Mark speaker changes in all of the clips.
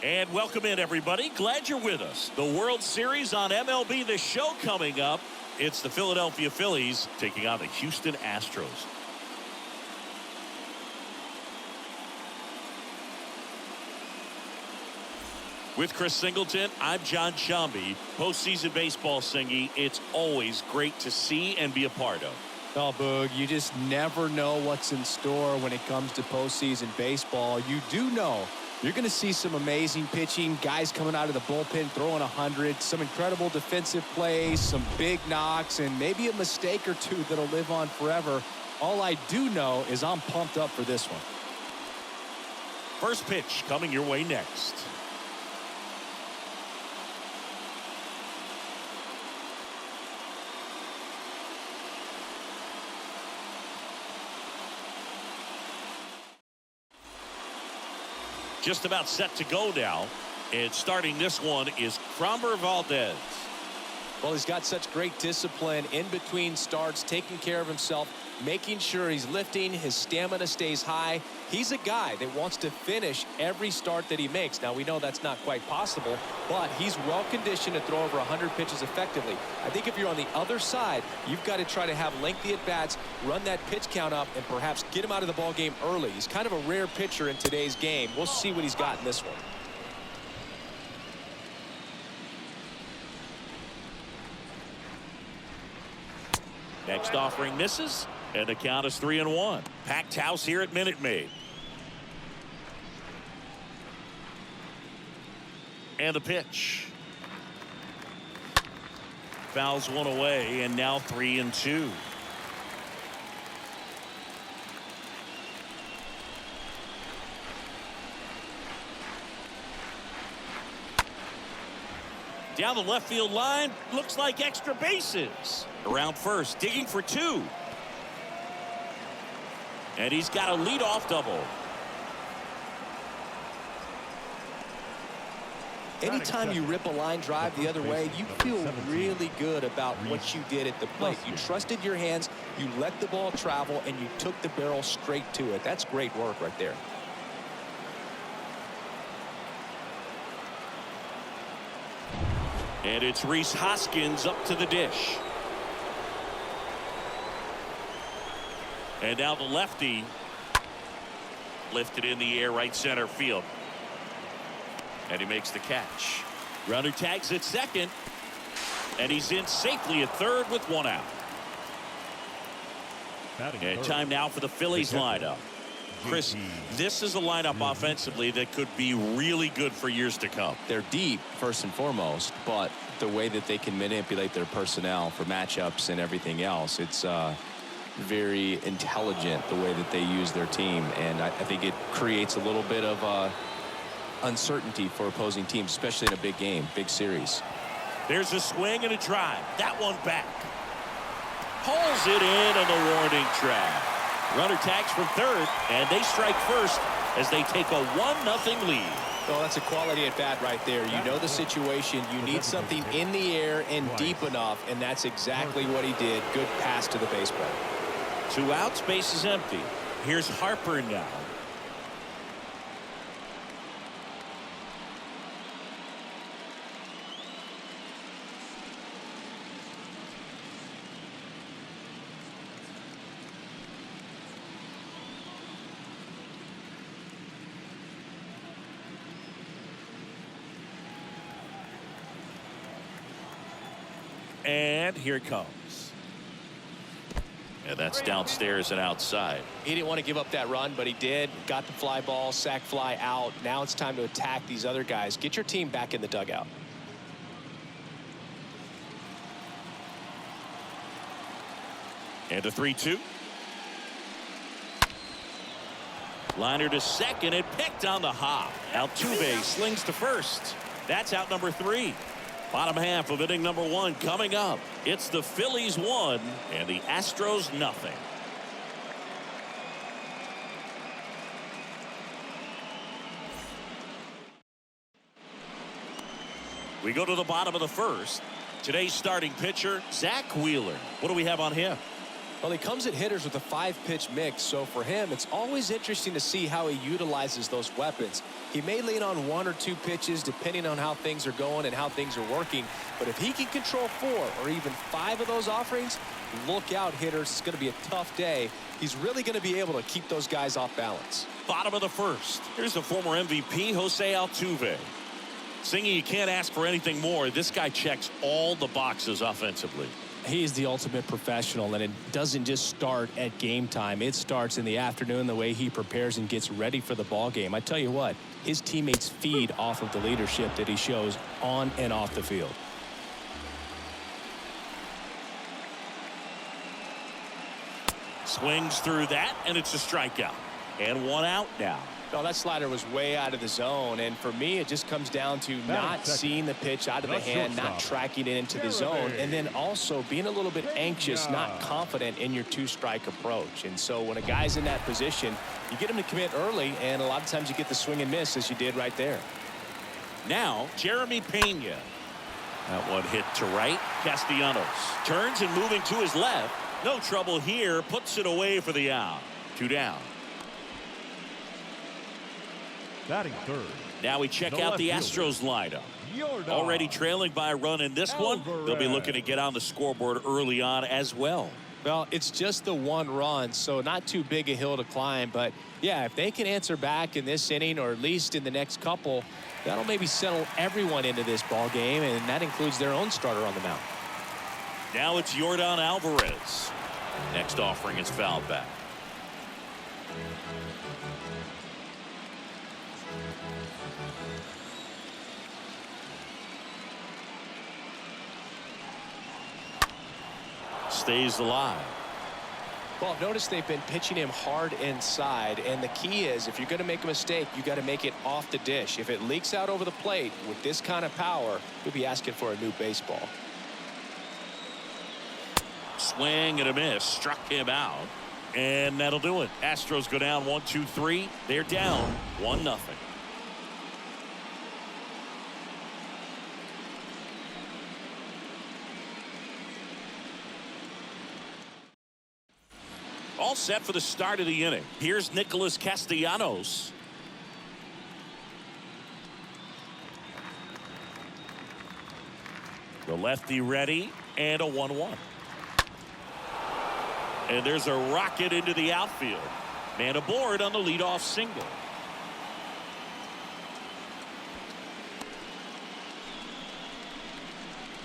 Speaker 1: And welcome in, everybody. Glad you're with us. The World Series on MLB, the show coming up. It's the Philadelphia Phillies taking on the Houston Astros. With Chris Singleton, I'm John Shambi. Postseason baseball, Singy, it's always great to see and be a part of.
Speaker 2: Oh, Boog, you just never know what's in store when it comes to postseason baseball. You do know you're going to see some amazing pitching, guys coming out of the bullpen throwing 100, some incredible defensive plays, some big knocks, and maybe a mistake or two that'll live on forever. All I do know is I'm pumped up for this one.
Speaker 1: First pitch coming your way next. Just about set to go now. And starting this one is Framber Valdez.
Speaker 2: Well, he's got such great discipline in between starts, taking care of himself, making sure he's lifting, his stamina stays high. He's a guy that wants to finish every start that he makes. Now, we know that's not quite possible, but he's well conditioned to throw over 100 pitches effectively. I think if you're on the other side, you've got to try to have lengthy at-bats, run that pitch count up, and perhaps get him out of the ball game early. He's kind of a rare pitcher in today's game. We'll see what he's got in this one.
Speaker 1: Next offering misses, and the count is 3-1. Packed house here at Minute Maid. And the pitch. Fouls one away, and now 3-2. Down the left field line, looks like extra bases. Around first, digging for two. And he's got a leadoff double.
Speaker 2: Anytime you rip a line drive the other way, you feel really good about what you did at the plate. You trusted your hands, you let the ball travel, and you took the barrel straight to it. That's great work right there.
Speaker 1: And it's Rhys Hoskins up to the dish. And now the lefty lifted in the air, right center field. And he makes the catch. Runner tags at second. And he's in safely at third with one out. And time now for the Phillies lineup. Chris, this is a lineup offensively that could be really good for years to come.
Speaker 2: They're deep, first and foremost, but the way that they can manipulate their personnel for matchups and everything else, it's very intelligent the way that they use their team, and I think it creates a little bit of uncertainty for opposing teams, especially in a big game, big series.
Speaker 1: There's a swing and a drive. That one back. Pulls it in on the warning track. Runner tags from third, and they strike first as they take a 1-0 lead.
Speaker 2: Oh, that's a quality at bat right there. You know the situation. You need something in the air and deep enough, and that's exactly what he did. Good pass to the baseball.
Speaker 1: 2 outs, base is empty. Here's Harper now. And here it comes. And that's downstairs and outside.
Speaker 2: He didn't want to give up that run, but he did. Got the fly ball, sac fly out. Now it's time to attack these other guys. Get your team back in the dugout.
Speaker 1: And a 3-2. Liner to second and picked on the hop. Altuve slings to first. That's out number 3. Bottom half of inning number 1 coming up. It's the Phillies 1 and the Astros nothing. We go to the bottom of the first. Today's starting pitcher, Zach Wheeler. What do we have on him?
Speaker 2: Well, he comes at hitters with a 5-pitch mix, so for him, it's always interesting to see how he utilizes those weapons. He may lean on 1 or 2 pitches depending on how things are going and how things are working, but if he can control 4 or even 5 of those offerings, look out, hitters. It's going to be a tough day. He's really going to be able to keep those guys off balance.
Speaker 1: Bottom of the first. Here's the former MVP, Jose Altuve. Singing, you can't ask for anything more. This guy checks all the boxes offensively.
Speaker 2: He is the ultimate professional, and it doesn't just start at game time. It starts in the afternoon, the way he prepares and gets ready for the ball game. I tell you what, his teammates feed off of the leadership that he shows on and off the field.
Speaker 1: Swings through that, and it's a strikeout. And 1 out now.
Speaker 2: No, that slider was way out of the zone, and for me, it just comes down to not seeing the pitch out of the hand, not tracking it into the zone, and then also being a little bit anxious, not confident in your 2-strike approach. And so when a guy's in that position, you get him to commit early, and a lot of times you get the swing and miss, as you did right there.
Speaker 1: Now, Jeremy Pena. That one hit to right. Castellanos turns and moving to his left. No trouble here. Puts it away for the out. 2 down.
Speaker 3: Batting third.
Speaker 1: Now we check out the Astros lineup. Already trailing by a run in this one. They'll be looking to get on the scoreboard early on as well.
Speaker 2: Well, it's just the 1 run, so not too big a hill to climb. But, yeah, if they can answer back in this inning or at least in the next couple, that'll maybe settle everyone into this ball game, and that includes their own starter on the mound.
Speaker 1: Now it's Yordan Alvarez. Next offering is fouled back. Stays alive.
Speaker 2: Well, notice they've been pitching him hard inside, and the key is if you're going to make a mistake, you got to make it off the dish. If it leaks out over the plate with this kind of power, you'll be asking for a new baseball.
Speaker 1: Swing and a miss. Struck him out, and that'll do it. Astros go down 1-2-3. They're down 1-0. All set for the start of the inning. Here's Nicholas Castellanos. The lefty ready, and a 1-1. And there's a rocket into the outfield. Man aboard on the leadoff single.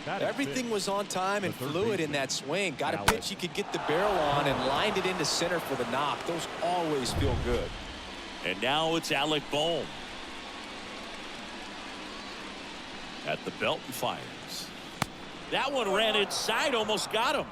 Speaker 2: Everything was on time and fluid in that swing. Got a pitch he could get the barrel on and lined it into center for the knock. Those always feel good.
Speaker 1: And now it's Alec Bohm. At the belt and fires. That one ran inside, almost got him.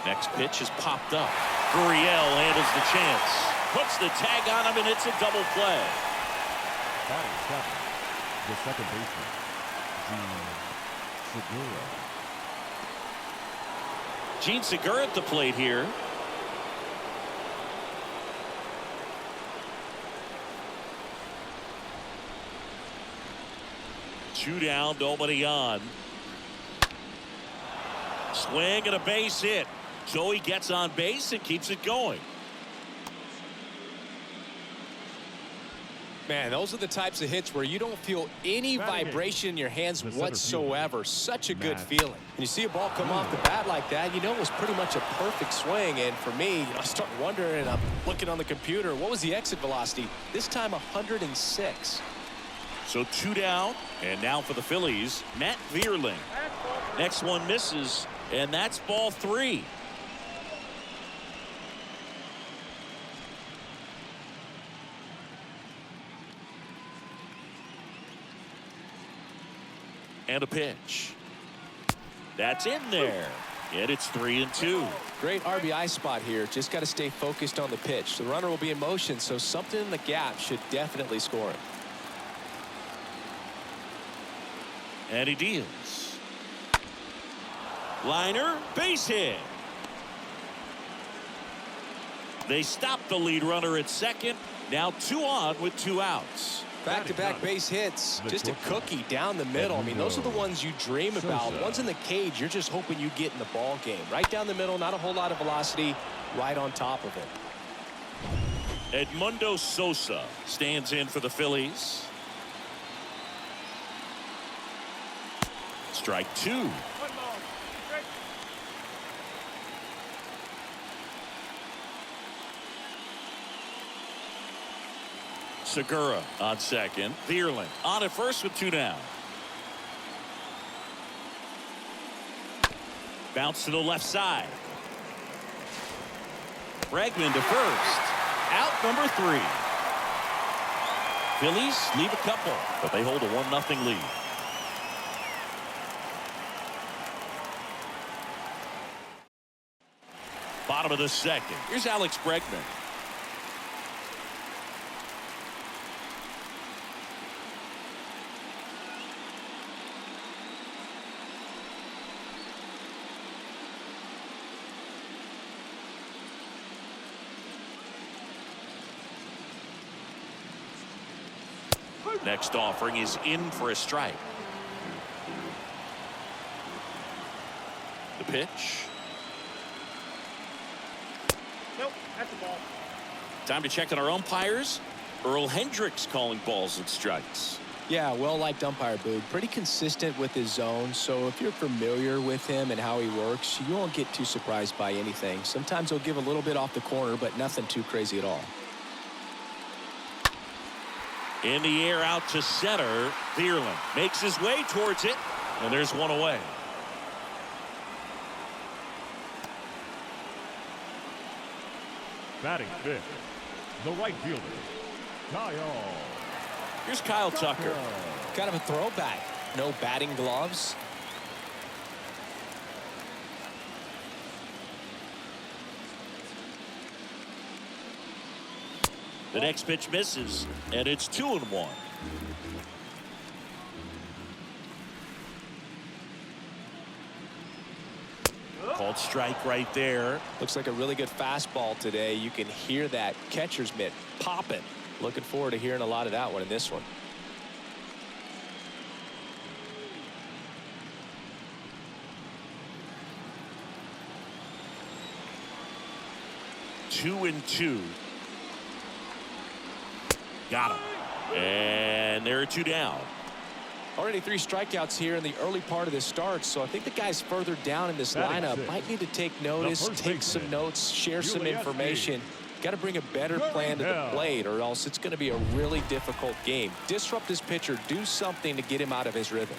Speaker 1: Next pitch is popped up. Gurriel handles the chance. Puts the tag on him, and it's a double play.
Speaker 3: Batting second, the second baseman,
Speaker 1: Gene Segura at the plate here. Two down, nobody on. Swing and a base hit. So he gets on base and keeps it going.
Speaker 2: Man, those are the types of hits where you don't feel any vibration in your hands whatsoever. Such a good feeling. When you see a ball come off the bat like that, you know it was pretty much a perfect swing. And for me, I start wondering, and I'm looking on the computer, what was the exit velocity? This time 106.
Speaker 1: So 2 down, and now for the Phillies, Matt Vierling. Next one misses, and that's ball 3. And a pitch. That's in there. And it's 3-2.
Speaker 2: Great RBI spot here. Just got to stay focused on the pitch. The runner will be in motion, so something in the gap should definitely score him.
Speaker 1: And he deals. Liner, base hit. They stopped the lead runner at second. Now 2 on with 2 outs.
Speaker 2: Back-to-back base hits. Just a cookie down the middle. I mean, those are the ones you dream about. Ones in the cage, you're just hoping you get in the ball game. Right down the middle, not a whole lot of velocity, right on top of it.
Speaker 1: Edmundo Sosa stands in for the Phillies. Strike 2. Segura on second. Thielen on at first with 2 down. Bounce to the left side. Bregman to first. Out number 3. Phillies leave a couple, but they hold a 1-0 lead. Bottom of the second. Here's Alex Bregman. Next offering is in for a strike. The pitch.
Speaker 4: Nope, that's a ball.
Speaker 1: Time to check on our umpires. Earl Hendricks calling balls and strikes.
Speaker 2: Yeah, well-liked umpire, Boog. Pretty consistent with his zone, so if you're familiar with him and how he works, you won't get too surprised by anything. Sometimes he'll give a little bit off the corner, but nothing too crazy at all.
Speaker 1: In the air out to center. Thielen makes his way towards it, and there's one away.
Speaker 3: Batting 5th, the right fielder, Kyle.
Speaker 1: Here's Kyle Tucker.
Speaker 2: Kind of a throwback. No batting gloves.
Speaker 1: The next pitch misses, and it's 2-1. Called strike right there.
Speaker 2: Looks like a really good fastball today. You can hear that catcher's mitt popping. Looking forward to hearing a lot of that one in this one.
Speaker 1: Two and 2. Got him. And there are 2 down.
Speaker 2: Already 3 strikeouts here in the early part of this start, so I think the guys further down in this lineup might need to take notice, take some notes, share some information. Got to bring a better plan to the plate, or else it's going to be a really difficult game. Disrupt this pitcher, do something to get him out of his rhythm.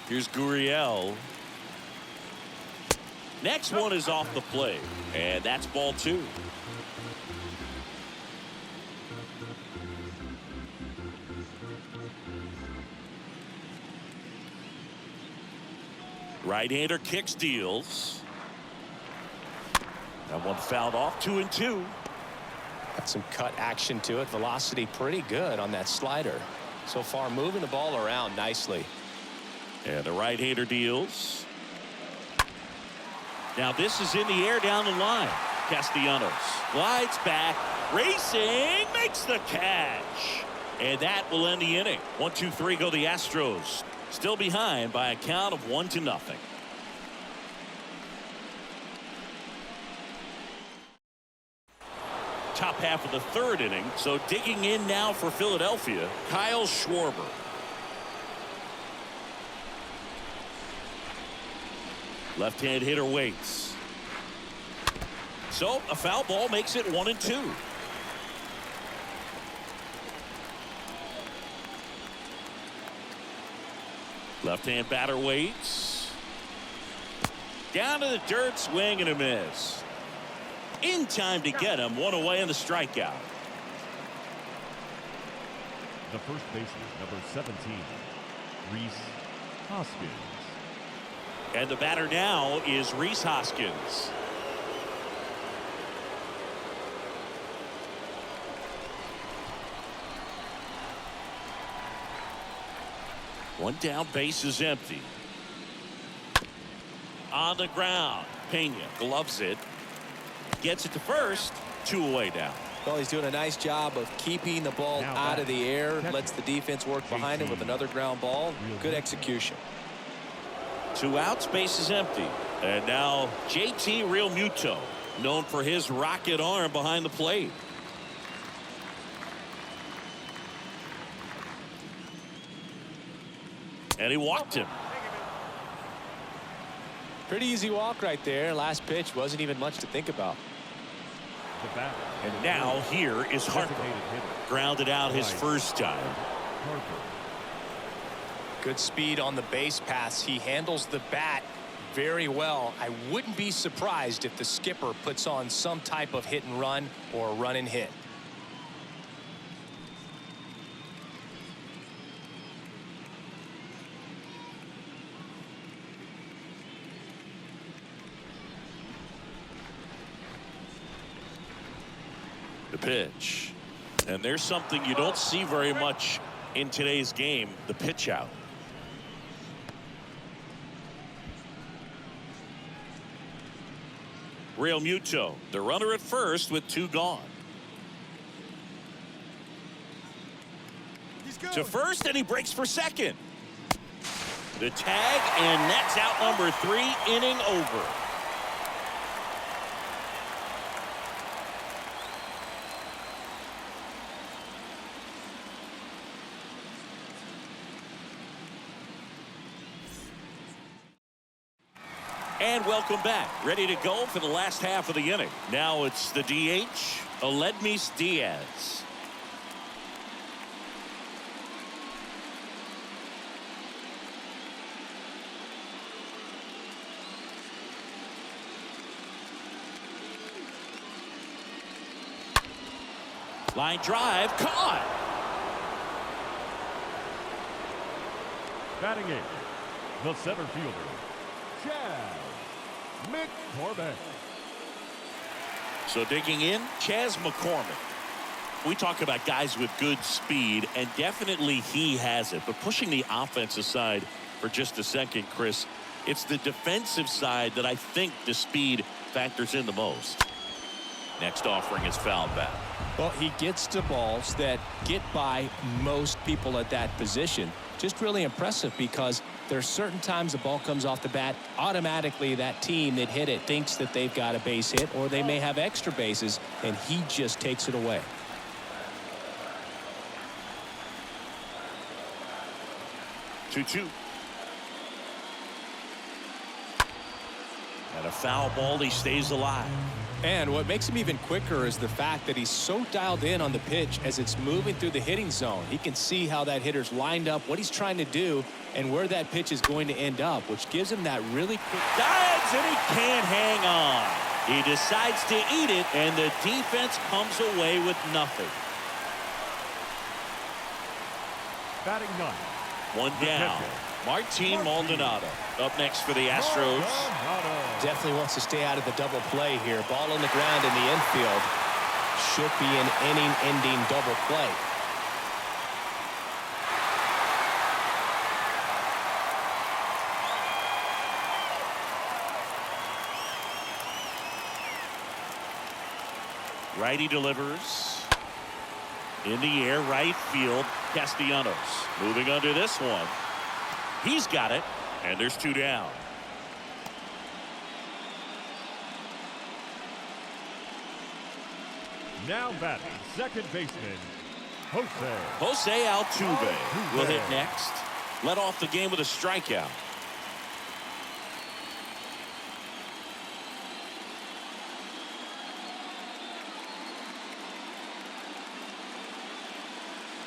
Speaker 1: Here's Gurriel. Next one is off the plate, and that's ball 2. Right-hander kicks, deals. That one fouled off. 2 and 2.
Speaker 2: Got some cut action to it. Velocity pretty good on that slider. So far moving the ball around nicely.
Speaker 1: And the right-hander deals. Now this is in the air down the line. Castellanos glides back, racing, makes the catch. And that will end the inning. 1, 2, 3 go the Astros. Still behind by a count of 1-0. Top half of the 3rd inning. So digging in now for Philadelphia, Kyle Schwarber. Left-hand hitter waits. So a foul ball makes it 1 and 2. Left-hand batter waits. Down to the dirt, swing and a miss. In time to get him. 1 away on the strikeout.
Speaker 3: The first baseman, number 17, Rhys Hoskins.
Speaker 1: And the batter now is Rhys Hoskins. One down, base is empty. On the ground, Pena gloves it, gets it to first, 2 away now.
Speaker 2: Well, he's doing a nice job of keeping the ball
Speaker 3: Now
Speaker 2: out of the air.
Speaker 3: catcher.
Speaker 2: Lets the defense work behind him with another ground ball. Good execution.
Speaker 1: 2 outs, base is empty. And now JT Realmuto, known for his rocket arm behind the plate. And he walked him.
Speaker 2: Pretty easy walk right there. Last pitch wasn't even much to think about.
Speaker 3: The bat.
Speaker 1: And now here is Harper.
Speaker 3: Designated hitter.
Speaker 1: Grounded out his first time.
Speaker 3: Harper.
Speaker 2: Good speed on the base pass. He handles the bat very well. I wouldn't be surprised if the skipper puts on some type of hit and run or run and hit.
Speaker 1: The pitch. And there's something you don't see very much in today's game, the pitch out. Realmuto, the runner at first with 2 gone. To first, and he breaks for second. The tag, and that's out number 3, inning over. And welcome back. Ready to go for the last half of the inning. Now it's the DH, Aledmys Diaz. Line drive, caught.
Speaker 3: Batting 8th, the center fielder, Chas McCormick.
Speaker 1: So digging in, Chas McCormick. We talk about guys with good speed, and definitely he has it. But pushing the offense aside for just a second, Chris, it's the defensive side that I think the speed factors in the most. Next offering is fouled back.
Speaker 2: Well, he gets to balls that get by most people at that position. Just really impressive because there's certain times the ball comes off the bat, automatically that team that hit it thinks that they've got a base hit or they may have extra bases, and he just takes it away.
Speaker 1: Two. And a foul ball, he stays alive.
Speaker 2: And what makes him even quicker is the fact that he's so dialed in on the pitch as it's moving through the hitting zone. He can see how that hitter's lined up, what he's trying to do, and where that pitch is going to end up, which gives him that really quick.
Speaker 1: Dives, and he can't hang on. He decides to eat it, and the defense comes away with nothing.
Speaker 3: Batting 9th.
Speaker 1: 1 down. Martin Maldonado up next for the Astros.
Speaker 2: Definitely wants to stay out of the double play here. Ball on the ground in the infield. Should be an inning-ending double play.
Speaker 1: Righty delivers. In the air, right field, Castellanos. Moving under this one. He's got it, and there's 2 down.
Speaker 3: Now batting, second baseman,
Speaker 1: Jose Altuve will hit next. Led off the game with a strikeout.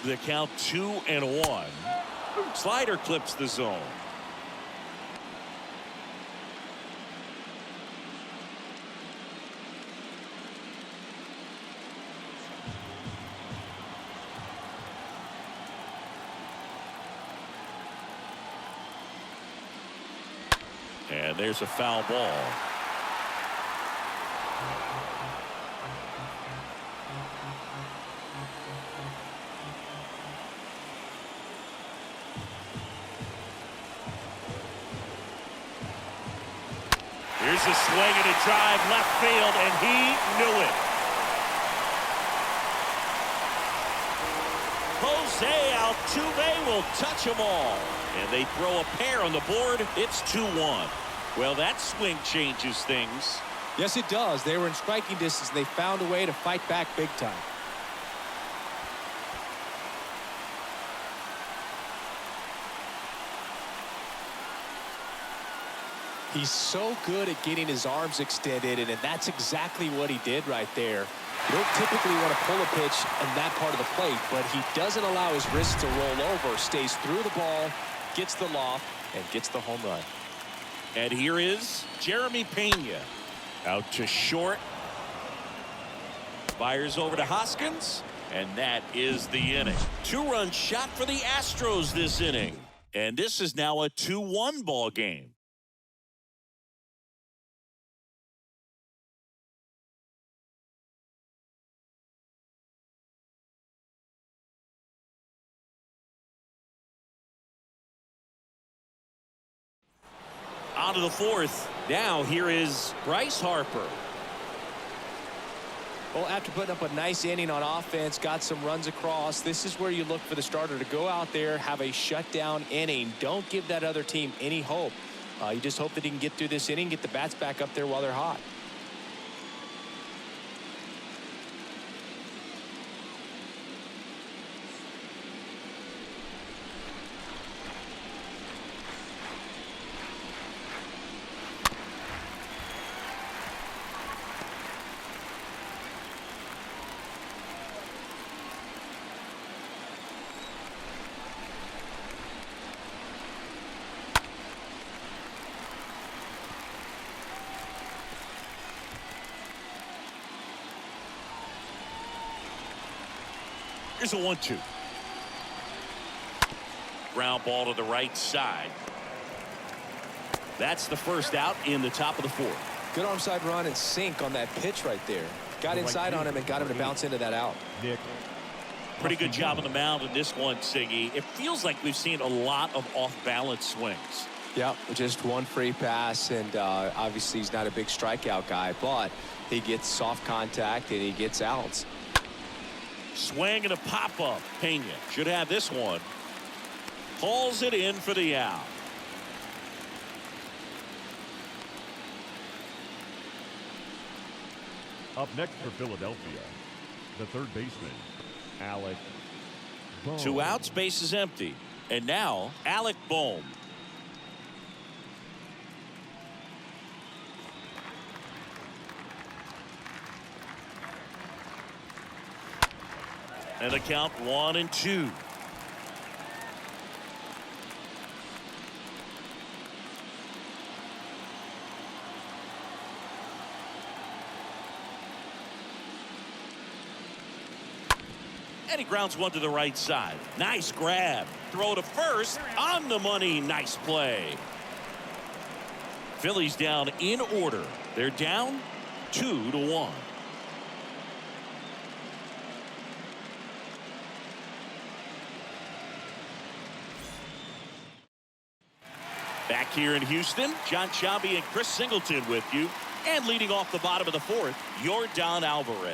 Speaker 1: The count 2-1. Slider clips the zone. And there's a foul ball. Here's a swing and a drive left field, and he knew it. Altuve will touch them all. And they throw a pair on the board. It's 2-1. Well, that swing changes things.
Speaker 2: Yes, it does. They were in striking distance. They found a way to fight back big time. He's so good at getting his arms extended, and that's exactly what he did right there. You don't typically want to pull a pitch in that part of the plate, but he doesn't allow his wrists to roll over, stays through the ball, gets the loft, and gets the home run.
Speaker 1: And here is Jeremy Pena. Out to short. Fires over to Hoskins. And that is the inning. 2-run shot for the Astros this inning. And this is now a 2-1 ball game. On to the fourth. Now here is Bryce Harper.
Speaker 2: Well, after putting up a nice inning on offense, got some runs across, this is where you look for the starter to go out there, have a shutdown inning. Don't give that other team any hope. You just hope that he can get through this inning, get the bats back up there while they're hot.
Speaker 1: Here's a 1-2. Ground ball to the right side. That's the first out in the top of the fourth.
Speaker 2: Good arm side run and sink on that pitch right there. Got inside on him and got him to bounce into that out.
Speaker 1: Pretty good job on the mound in this one, Siggy. It feels like we've seen a lot of off-balance swings.
Speaker 2: Yep, just one free pass, and obviously he's not a big strikeout guy, but he gets soft contact and he gets outs.
Speaker 1: Swing and a pop-up. Pena should have this one. Hauls it in for the out.
Speaker 3: Up next for Philadelphia, the third baseman, Alec Bohm.
Speaker 1: 2 outs, base is empty. And now, Alec Bohm. And the count 1-2. And he grounds one to the right side. Nice grab. Throw to first. On the money. Nice play. Phillies down in order. They're down 2-1. Back here in Houston, John Sciambi and Chris Singleton with you. And leading off the bottom of the fourth, Yordan Alvarez.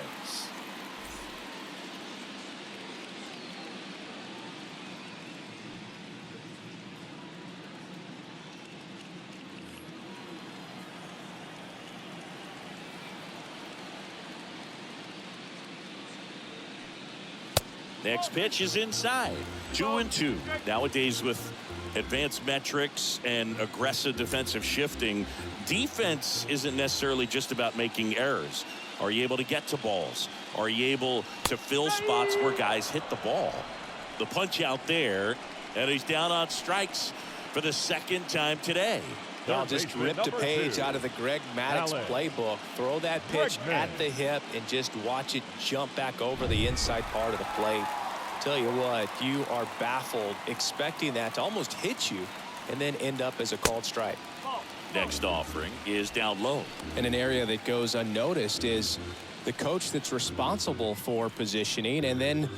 Speaker 1: Next pitch is inside. 2-2. Nowadays with advanced metrics and aggressive defensive shifting, defense isn't necessarily just about making errors. Are you able to get to balls? Are you able to fill spots where guys hit the ball? The punch out there, and he's down on strikes for the second time today.
Speaker 2: Well, just ripped a page out of the Greg Maddux playbook. Throw that pitch at the hip and just watch it jump back over the inside part of the plate. Tell you what, you are baffled expecting that to almost hit you and then end up as a called strike.
Speaker 1: Next offering is down low.
Speaker 2: And an area that goes unnoticed is the coach that's responsible for positioning, and then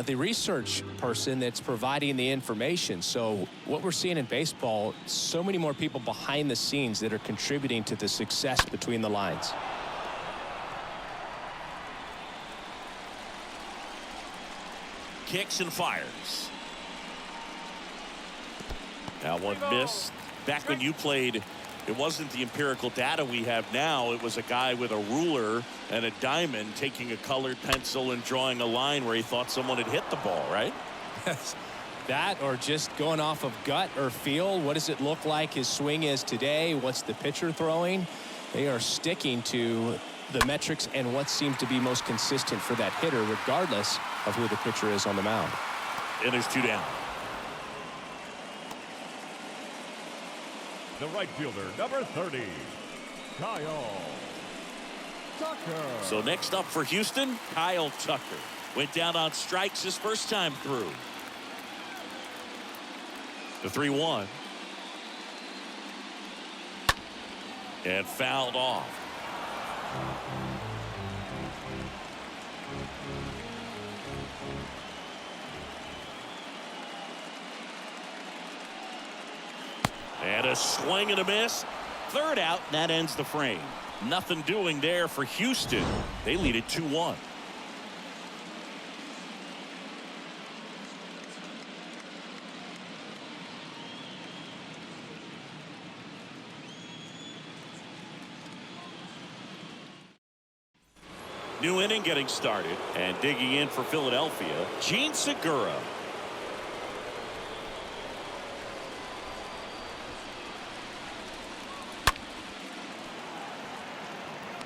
Speaker 2: the research person that's providing the information. So what we're seeing in baseball, so many more people behind the scenes that are contributing to the success between the lines.
Speaker 1: Kicks and fires. That one missed. Back when you played, it wasn't the empirical data we have now. It was a guy with a ruler and a diamond taking a colored pencil and drawing a line where he thought someone had hit the ball, right?
Speaker 2: That or just going off of gut or feel. What does it look like his swing is today? What's the pitcher throwing? They are sticking to the metrics and what seems to be most consistent for that hitter, regardless of who the pitcher is on the mound.
Speaker 1: And there's 2 down.
Speaker 3: The right fielder, number 30, Kyle Tucker.
Speaker 1: So next up for Houston, Kyle Tucker. Went down on strikes his first time through. The 3-1. And fouled off. And a swing and a miss. Third out, and that ends the frame. Nothing doing there for Houston. They lead it 2-1. New inning getting started, and digging in for Philadelphia, Gene Segura.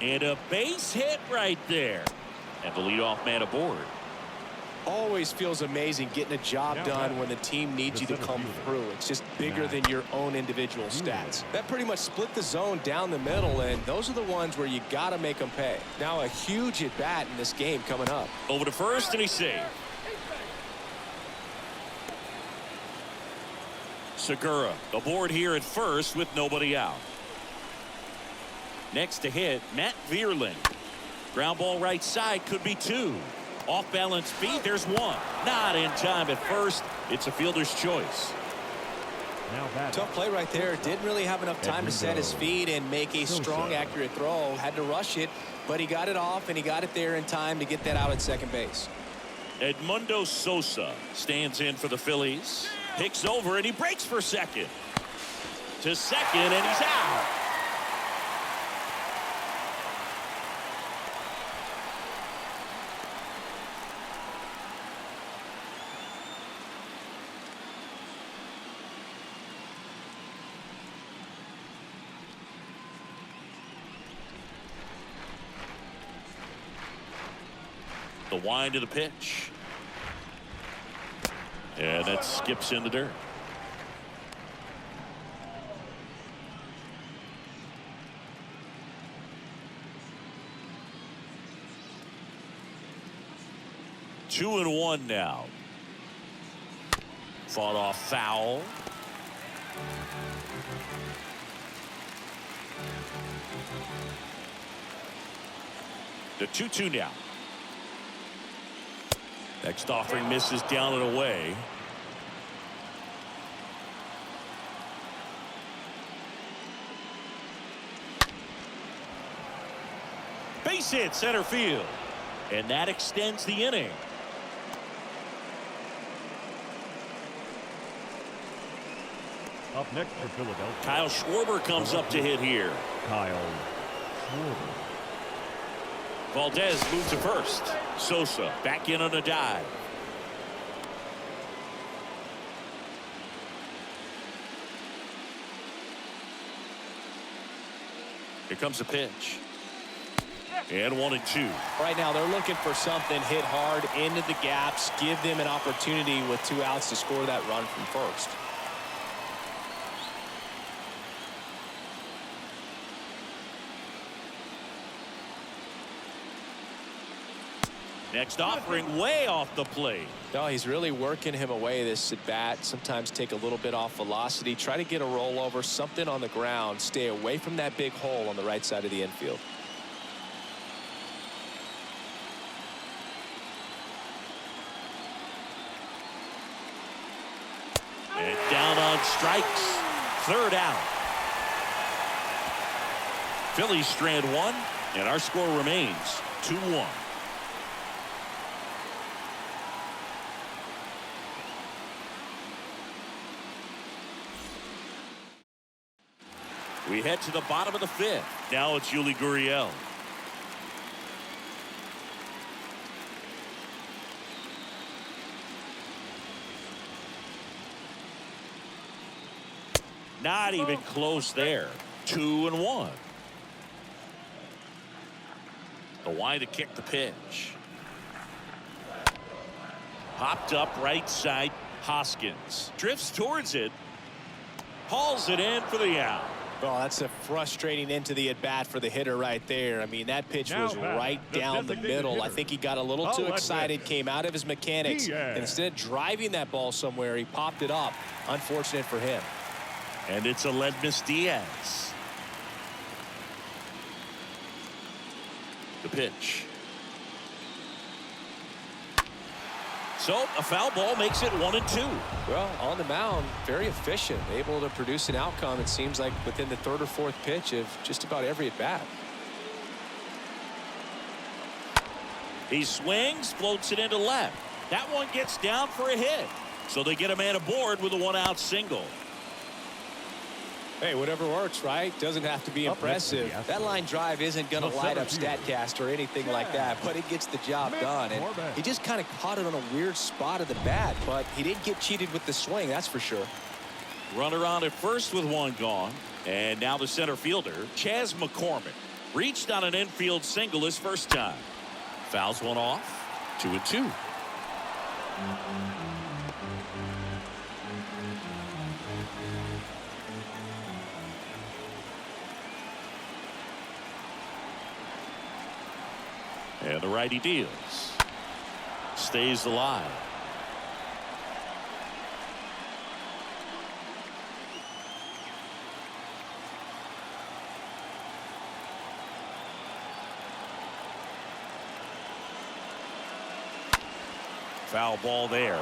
Speaker 1: And a base hit right there. And the leadoff man aboard.
Speaker 2: Always feels amazing getting a job done when the team needs you to come through. It's just bigger than your own individual stats. That pretty much split the zone down the middle, and those are the ones where you got to make them pay. Now a huge at bat in this game coming up.
Speaker 1: Over to first, and he's saved. Segura aboard here at first with nobody out. Next to hit, Matt Vierling. Ground ball right side, could be 2. Off balance feet, there's 1. Not in time at first. It's a fielder's choice.
Speaker 2: Tough play right there. Didn't really have enough time to set his feet and make a strong, accurate throw. Had to rush it, but he got it off and he got it there in time to get that out at second base.
Speaker 1: Edmundo Sosa stands in for the Phillies. Picks over and he breaks for second. To second, and he's out. The wind of the pitch. And that skips in the dirt. Two and one now. Fought off foul. The 2-2 now. Next offering misses down and away. Base hit center field. And that extends the inning.
Speaker 3: Up next for Philadelphia,
Speaker 1: Kyle Schwarber comes up to hit here.
Speaker 3: Kyle Schwarber.
Speaker 1: Valdez moved to first. Sosa back in on a dive. Here comes a pitch. And 1-2.
Speaker 2: Right now they're looking for something, hit hard into the gaps, give them an opportunity with 2 outs to score that run from first.
Speaker 1: Next offering way off the plate.
Speaker 2: No, he's really working him away this at bat. Sometimes take a little bit off velocity, try to get a rollover, something on the ground, stay away from that big hole on the right side of the infield.
Speaker 1: And down on strikes. Third out. Phillies strand 1, and our score remains 2-1. We head to the bottom of the 5th. Now it's Yuli Gurriel. Not even close there. 2-1. The wide to kick the pitch. Popped up right side. Hoskins drifts towards it. Hauls it in for the out.
Speaker 2: Oh, that's a frustrating into the at bat for the hitter right there. I mean, that pitch was right down the middle. I think he got a little too excited, came out of his mechanics, and instead of driving that ball somewhere, he popped it up. Unfortunate for him.
Speaker 1: And it's Aledmys Diaz. The pitch. So a foul ball makes it 1-2.
Speaker 2: Well, on the mound, very efficient, able to produce an outcome, it seems like, within the 3rd or 4th pitch of just about every at bat.
Speaker 1: He swings, floats it into left. That one gets down for a hit. So they get a man aboard with a 1-out single.
Speaker 2: Hey, whatever works, right? Doesn't have to be impressive. That line drive isn't going to light up StatCast or anything like that, but it gets the job done. And he just kind of caught it on a weird spot of the bat, but he didn't get cheated with the swing, that's for sure.
Speaker 1: Runner on at first with 1 gone. And now the center fielder, Chas McCormick, reached on an infield single his first time. Fouls one off. 2-2. And the righty deals. Stays alive. Foul ball there.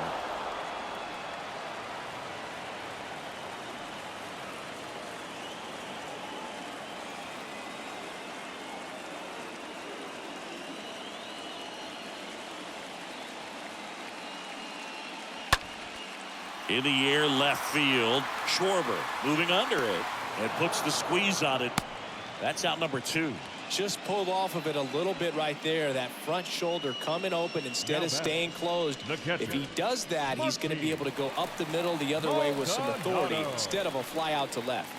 Speaker 1: In the air, left field. Schwarber moving under it and puts the squeeze on it. That's out number 2.
Speaker 2: Just pulled off of it a little bit right there. That front shoulder coming open instead of staying closed. If he does that, he's going to be able to go up the middle the other way with some authority instead of a fly out to left.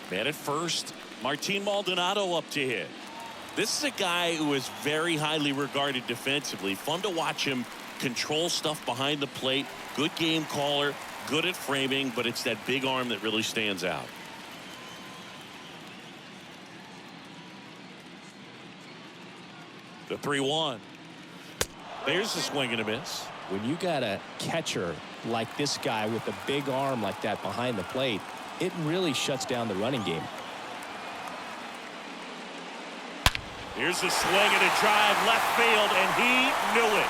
Speaker 1: Man at first, Martin Maldonado up to hit. This is a guy who is very highly regarded defensively. Fun to watch him control stuff behind the plate. Good game caller, good at framing, but it's that big arm that really stands out. The 3-1. There's a swing and a miss.
Speaker 2: When you got a catcher like this guy with a big arm like that behind the plate, it really shuts down the running game.
Speaker 1: Here's a swing and a drive left field, and he knew it.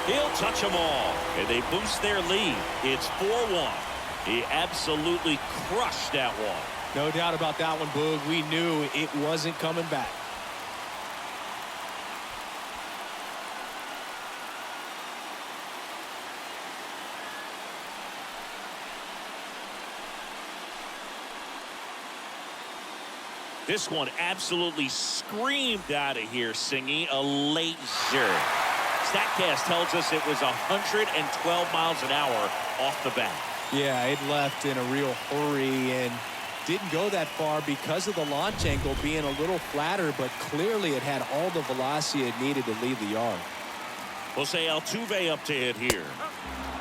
Speaker 1: He'll touch them all, and they boost their lead. It's 4-1. He absolutely crushed that one.
Speaker 2: No doubt about that one, Boog. We knew it wasn't coming back.
Speaker 1: This one absolutely screamed out of here, singing a laser. StatCast tells us it was 112 miles an hour off the bat.
Speaker 2: Yeah, it left in a real hurry and didn't go that far because of the launch angle being a little flatter, but clearly it had all the velocity it needed to leave the yard.
Speaker 1: We'll say Altuve up to hit here.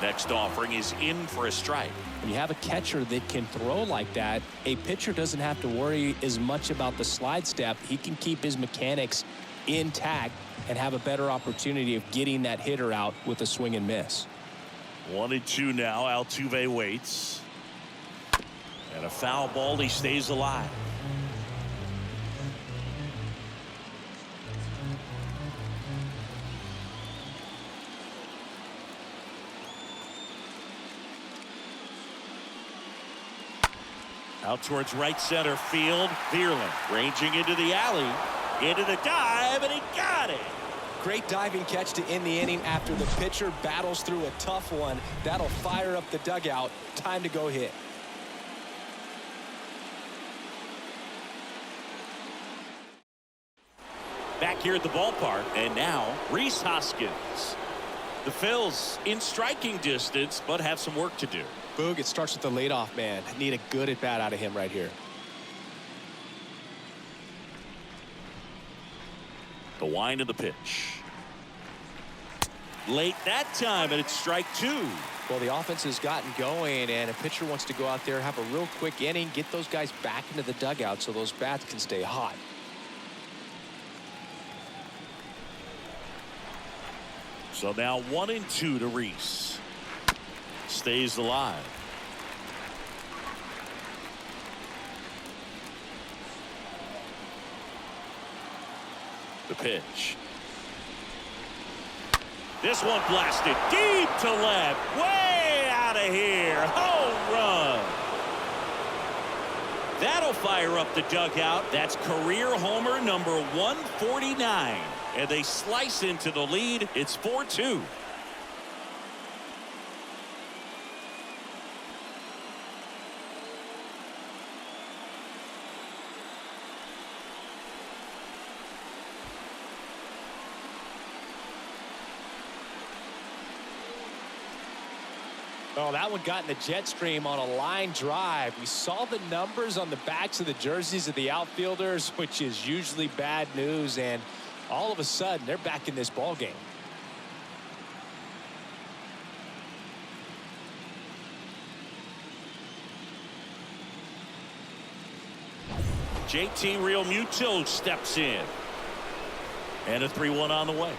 Speaker 1: Next offering is in for a strike.
Speaker 2: When you have a catcher that can throw like that, a pitcher doesn't have to worry as much about the slide step. He can keep his mechanics intact and have a better opportunity of getting that hitter out with a swing and miss.
Speaker 1: 1-2 now. Altuve waits. And a foul ball. He stays alive. Out towards right center field. Veerland ranging into the alley. Into the dive, and he got it.
Speaker 2: Great diving catch to end the inning after the pitcher battles through a tough one. That'll fire up the dugout. Time to go hit.
Speaker 1: Back here at the ballpark, and now Rhys Hoskins. The Phillies in striking distance, but have some work to do.
Speaker 2: Boog, it starts with the leadoff man. Need a good at bat out of him right here.
Speaker 1: The wind of the pitch. Late that time, and it's strike two.
Speaker 2: Well, the offense has gotten going, and a pitcher wants to go out there, have a real quick inning, get those guys back into the dugout so those bats can stay hot.
Speaker 1: So now 1-2 to Rhys. Stays alive. The pitch. This one blasted deep to left. Way out of here. Home run. That'll fire up the dugout. That's career homer number 149. And they slice into the lead. It's 4-2.
Speaker 2: Oh, that one got in the jet stream on a line drive. We saw the numbers on the backs of the jerseys of the outfielders, which is usually bad news, and all of a sudden they're back in this ball game.
Speaker 1: JT Realmuto steps in. And a 3-1 on the way.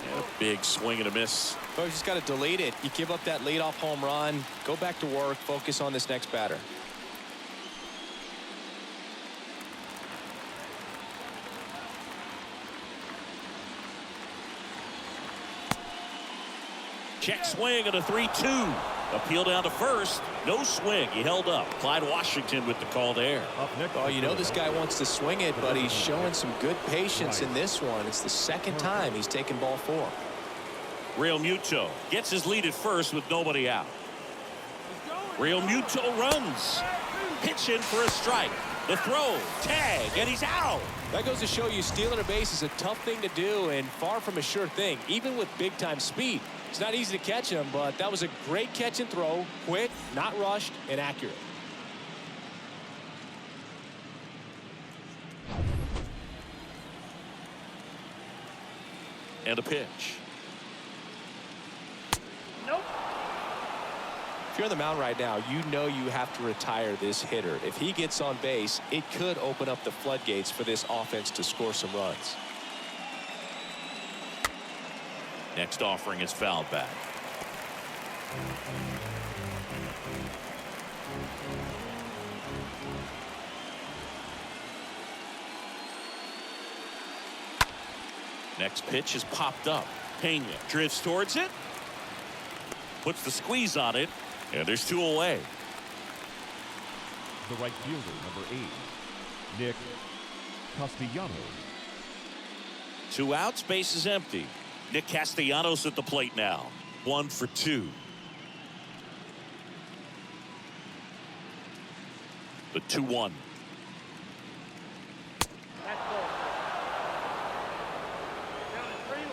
Speaker 1: And a big swing and a miss.
Speaker 2: Oh, you just got to delete it. You give up that leadoff home run. Go back to work. Focus on this next batter.
Speaker 1: Check swing and a 3-2. Appeal down to first. No swing. He held up. Clyde Washington with the call there.
Speaker 2: Oh, you know this guy wants to swing it, but he's showing some good patience in this one. It's the second time he's taken ball 4.
Speaker 1: Realmuto gets his lead at first with nobody out. Realmuto runs. Pitch in for a strike. The throw, tag, and he's out.
Speaker 2: That goes to show you stealing a base is a tough thing to do and far from a sure thing, even with big-time speed. It's not easy to catch him, but that was a great catch and throw. Quick, not rushed, and accurate.
Speaker 1: And a pitch.
Speaker 4: Nope.
Speaker 2: If you're on the mound right now, you know you have to retire this hitter. If he gets on base, it could open up the floodgates for this offense to score some runs.
Speaker 1: Next offering is fouled back. Next pitch is popped up. Pena drifts towards it. Puts the squeeze on it. And there's 2 away.
Speaker 3: The right fielder, number 8, Nick Castellanos.
Speaker 1: 2 outs, base is empty. Nick Castellanos at the plate now. 1 for 2. The 2-1.
Speaker 4: That's ball. Down to 3-1.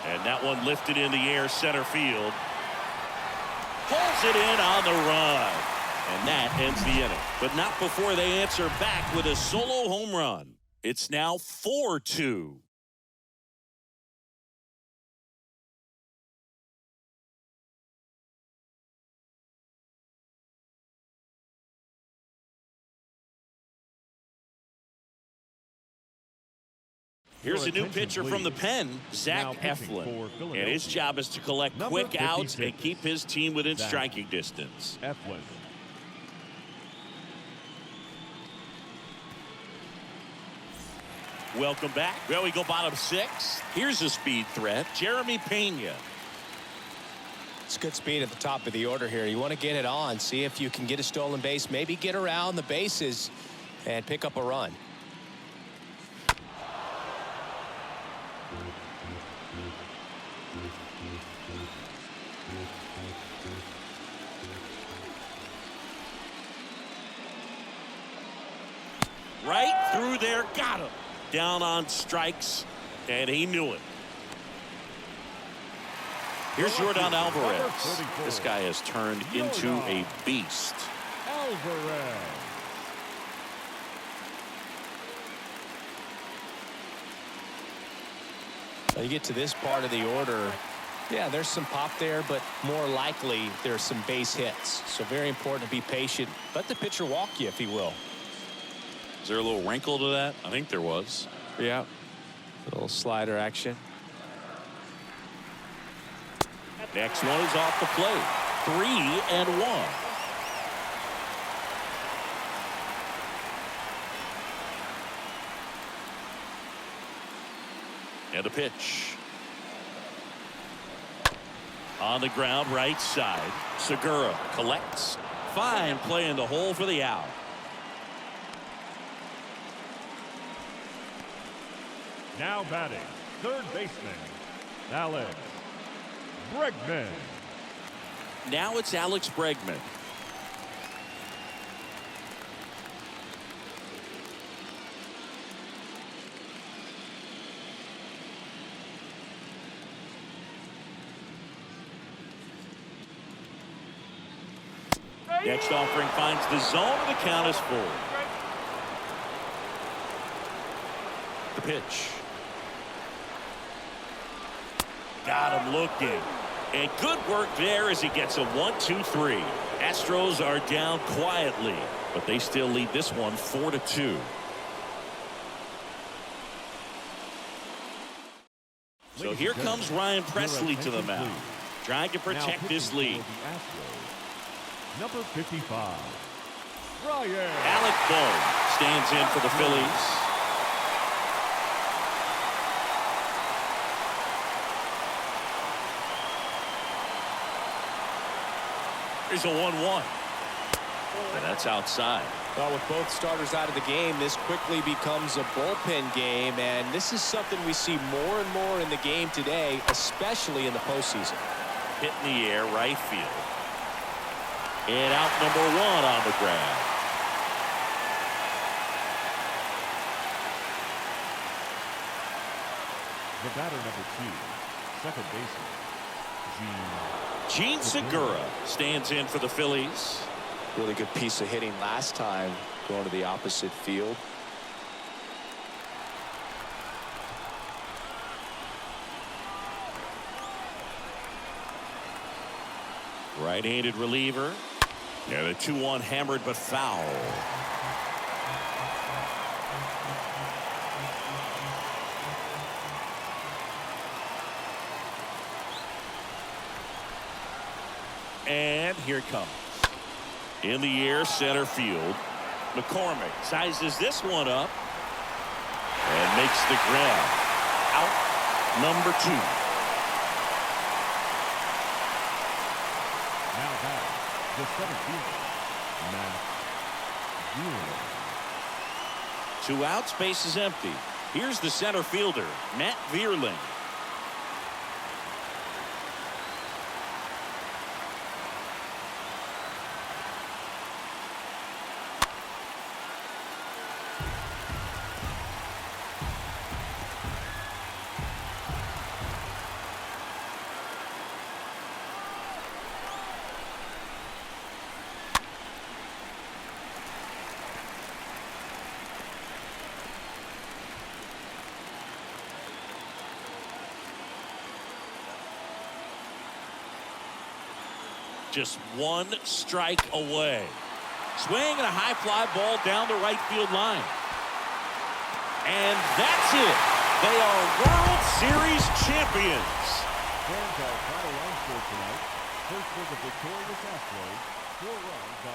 Speaker 1: And that one lifted in the air center field. Pulls it in on the run. And that ends the inning. But not before they answer back with a solo home run. It's now 4-2. Here's a new pitcher from the pen, Zach Eflin. And his job is to collect quick outs and keep his team within striking distance.
Speaker 3: Eflin.
Speaker 1: Welcome back. Well, we go bottom 6. Here's a speed threat, Jeremy Pena.
Speaker 2: It's good speed at the top of the order here. You want to get it on, see if you can get a stolen base, maybe get around the bases and pick up a run.
Speaker 1: Right through there, got him. Down on strikes, and he knew it. Here's Jordan Alvarez. This guy has turned into a beast.
Speaker 3: Alvarez.
Speaker 2: You get to this part of the order. Yeah, there's some pop there, but more likely there's some base hits. So very important to be patient. Let the pitcher walk you, if he will.
Speaker 1: Is there a little wrinkle to that? I think there was.
Speaker 2: Yeah. A little slider action.
Speaker 1: Next one is off the plate. 3-1. And a pitch. On the ground, right side. Segura collects. Fine play in the hole for the out.
Speaker 3: Now batting, third baseman, Alex Bregman.
Speaker 1: Now it's Alex Bregman. Next offering finds the zone, and the count is full. The pitch. Got him looking. And good work there as he gets a 1-2-3. Astros are down quietly, but they still lead this one 4-2. So here comes Ryan Presley to the mound, trying to protect this lead.
Speaker 3: Number 55, Ryan.
Speaker 1: Alec Bohm stands in for the Phillies. Here's a 1-1. And that's outside.
Speaker 2: Well, with both starters out of the game, this quickly becomes a bullpen game, and this is something we see more and more in the game today, especially in the postseason.
Speaker 1: Hit in the air, right field. And out number 1 on the ground.
Speaker 3: The batter number 2, second baseman,
Speaker 1: Gene Segura stands in for the Phillies.
Speaker 2: Really good piece of hitting last time, going to the opposite field.
Speaker 1: Right-handed reliever. And a 2-1 hammered but foul. And here it comes. In the air, center field. McCormick sizes this one up and makes the grab. Out number 2.
Speaker 3: now batting, the center fielder, Matt Vierling.
Speaker 1: 2 outs, base is empty. Here's the center fielder, Matt Vierling. Just 1 strike away. Swing and a high fly ball down the right field line. And that's it. They are World Series champions.
Speaker 3: Fans are final line score tonight. First was the victorious Astros, 4 runs on